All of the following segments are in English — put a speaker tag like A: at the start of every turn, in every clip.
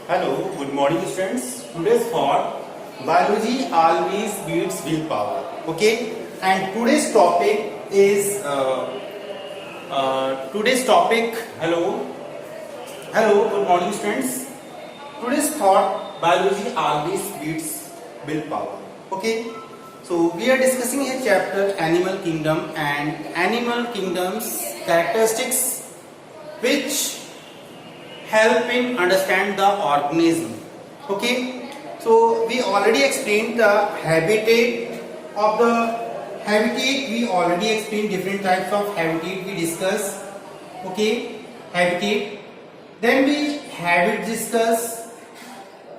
A: Hello, good morning students. Today's thought, biology always beats willpower. Okay, and today's topic is hello, good morning students. Today's thought, biology always beats willpower. Okay, so we are discussing a chapter animal kingdom and animal kingdom's characteristics which help in understand the organism. Okay, so we already explained the habitat. We already explained different types of habitat we discussed. Okay, habitat, then we habit discuss.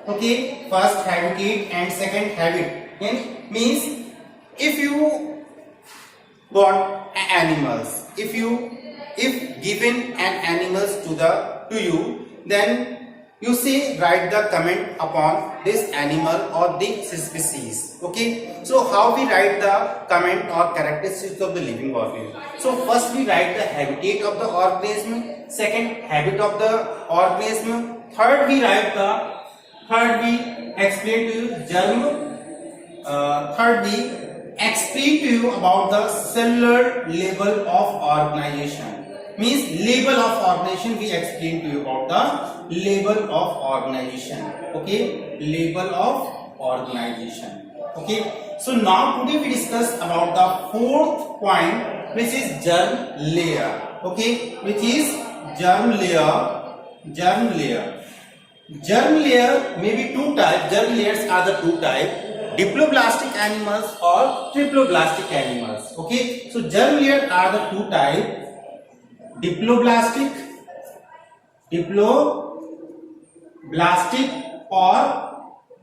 A: Okay, first habitat and second habit. And means if you got animals, if given an animals to you, then you say write the comment upon this animal or the species. Okay, so how we write the comment or characteristics of the living organism? So first we write the habitat of the organism, second habit of the organism, third we explain to you explain to you about the cellular level of organization. Means level of organization, we explain to you about the level of organization. Okay, level of organization. Okay, so now today we discuss about the fourth point, which is germ layer. Okay, which is germ layer. Germ layer may be two types. Germ layers are the two types: diploblastic animals or triploblastic animals. Okay, so germ layer are the two types: diploblastic or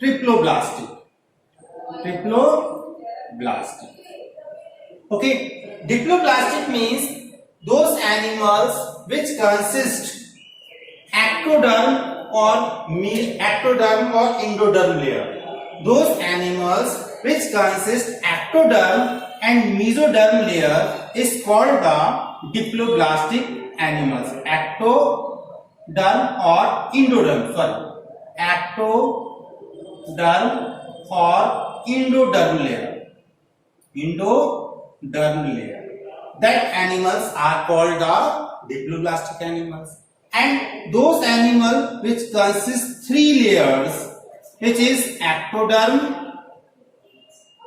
A: triploblastic. Okay, diploblastic means those animals which consist ectoderm or endoderm layer. Those animals which consist ectoderm and mesoderm layer is called the diploblastic animals. Ectoderm or endoderm. Ectoderm or endoderm layer. That animals are called the diploblastic animals. And those animals which consist three layers, which is ectoderm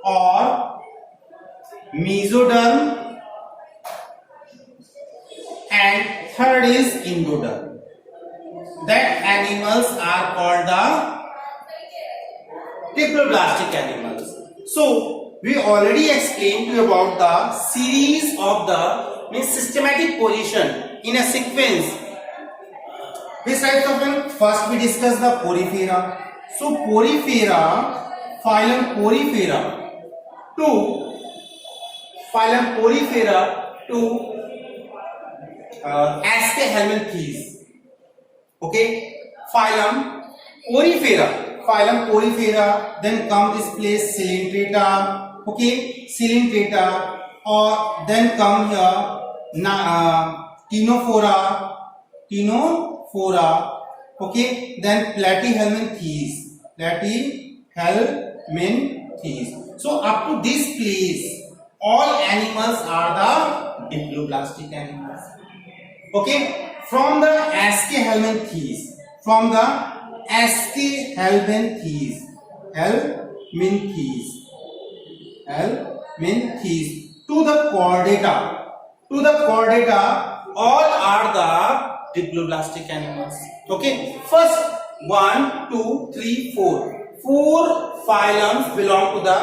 A: or mesoderm, and third is endoderm. That animals are called the triploblastic animals. So we already explained to you about the series of the systematic position in a sequence. This type of one, first we discuss the porifera. So porifera, phylum porifera to Aschelminthes. Okay, phylum porifera, then come this place Coelenterata. Okay, Coelenterata, or then come here Ctenophora. Okay, then Platyhelminthes. So up to this place, all animals are the diploblastic animals. Okay, from the Aschelminthes to the chordata, all are the diploblastic animals. Okay, first 1, 2, 3, 4. 4 phylums belong to the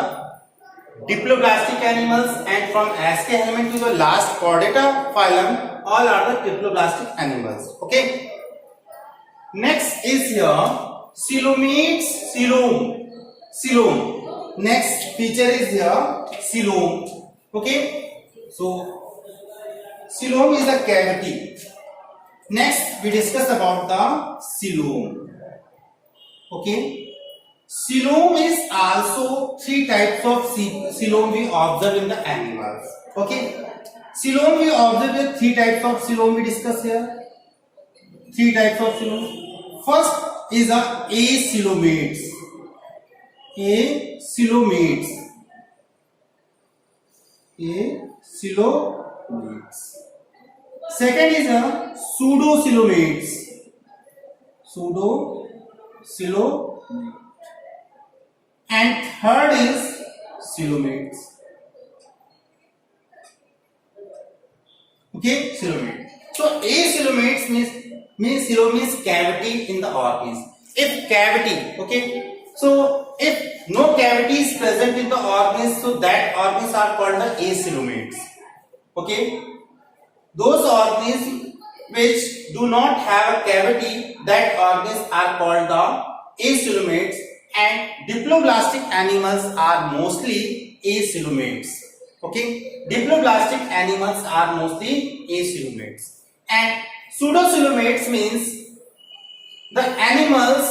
A: diploblastic animals, and from Aschelminth to the last chordata phylum, all are the diploblastic animals. Okay. Next is here coelomates, coelom. Next feature is here coelom. Okay, so coelom is a cavity. Next we discuss about the coelom. Okay, coelom is also three types of coelom we observe in the animals. Okay, coelom we observe the three types of coelom we discuss here. Three types of coelom. First is a acoelomates. Acoelomates. Acoelomates. Second is a pseudocoelomates. Pseudocoelomate. And third is coelomates. Okay, coelomate. So acoelomates means coelo means cavity in the organism. If cavity, okay, so if no cavity is present in the organism, so that organisms are called the acoelomates. Okay, those organisms which do not have a cavity, that organisms are called the acoelomates, and diploblastic animals are mostly acoelomates. Okay, diploblastic animals are mostly acoelomates. And pseudocoelomates means the animals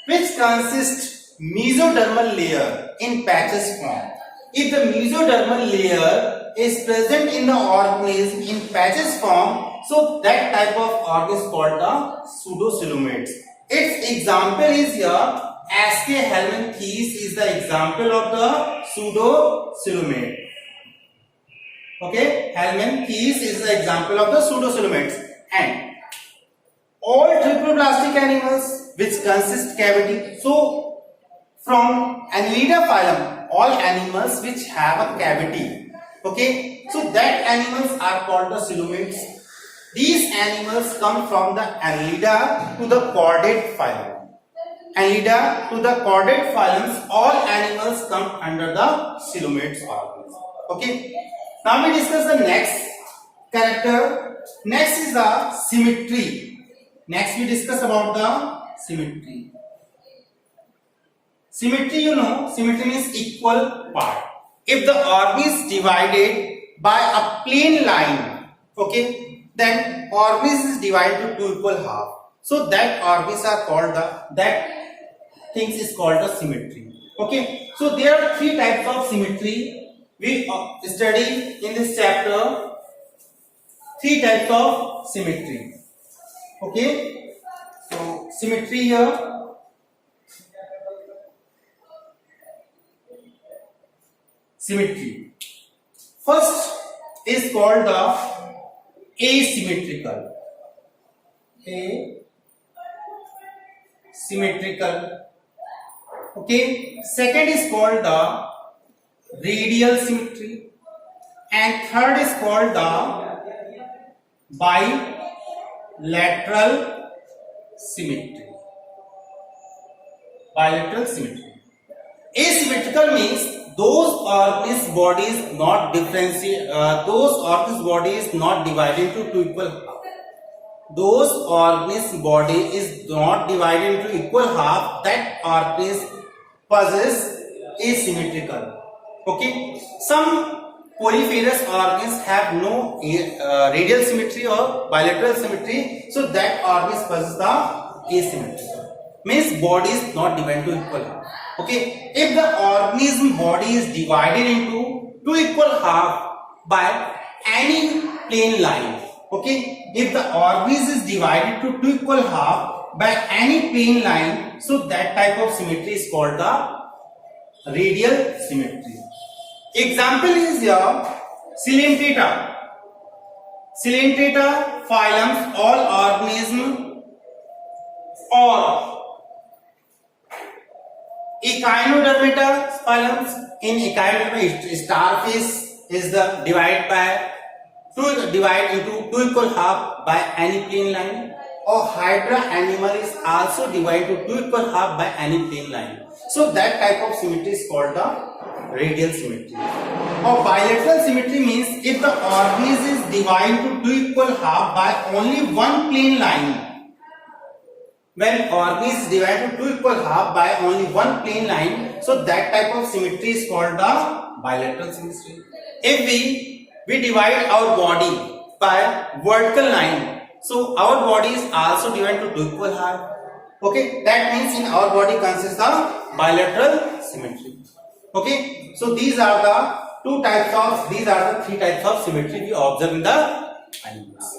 A: which consist mesodermal layer in patches form. If the mesodermal layer is present in the organism in patches form, so that type of organism is called the pseudocoelomates. Its example is here. Aschia helminthes is the example of the pseudocoelomate. Okay, helminthes is the example of the pseudocoelomates. And all triploblastic animals which consist cavity. So from Annelida phylum, all animals which have a cavity. Okay, so that animals are called the coelomates. These animals come from the Annelida to the chordate phylum. Annelida to the chordate phylums, all animals come under the coelomates organism. Okay. Now we discuss the next character. Next is the symmetry. Next we discuss about the symmetry. Symmetry, you know, symmetry means equal part. If the orb is divided by a plane line, okay, then orbits is divided to two equal half. So that orbits are called that things is called the symmetry. Okay, so there are three types of symmetry. We study in this chapter three types of symmetry. Okay, so symmetry here. Symmetry. First is called the asymmetrical. Asymmetrical. Okay. Second is called the radial symmetry, and third is called the bilateral symmetry. Bilateral symmetry. Asymmetrical means those organism bodies not differentiate. Those organism bodies not divided into two equal half. Those organism body is not divided into equal half. That organism possess asymmetrical. Okay, some polyphorous organisms have no radial symmetry or bilateral symmetry, so that organism possesses the asymmetrical. Means body is not divided into equal half. Okay, if the organism body is divided into two equal half by any plane line. Okay, if the organism is divided to two equal half by any plane line, so that type of symmetry is called the radial symmetry. Example is here Coelenterata. Coelenterata phylums, all organisms, or Echinodermata phylums. In Echinodermata, starfish is the divide into two equal half by any plane line, or Hydra animal is also divided to two equal half by any plane line. So that type of symmetry is called the radial symmetry. Or bilateral symmetry means if the organism is divided to two equal half by only one plane line. When organism is divided to two equal half by only one plane line, so that type of symmetry is called the bilateral symmetry. If we divide our body by vertical line, so our body is also divided to two equal half. Okay, that means in our body consists of bilateral symmetry. Okay, so these are the three types of symmetry we observe in the animals.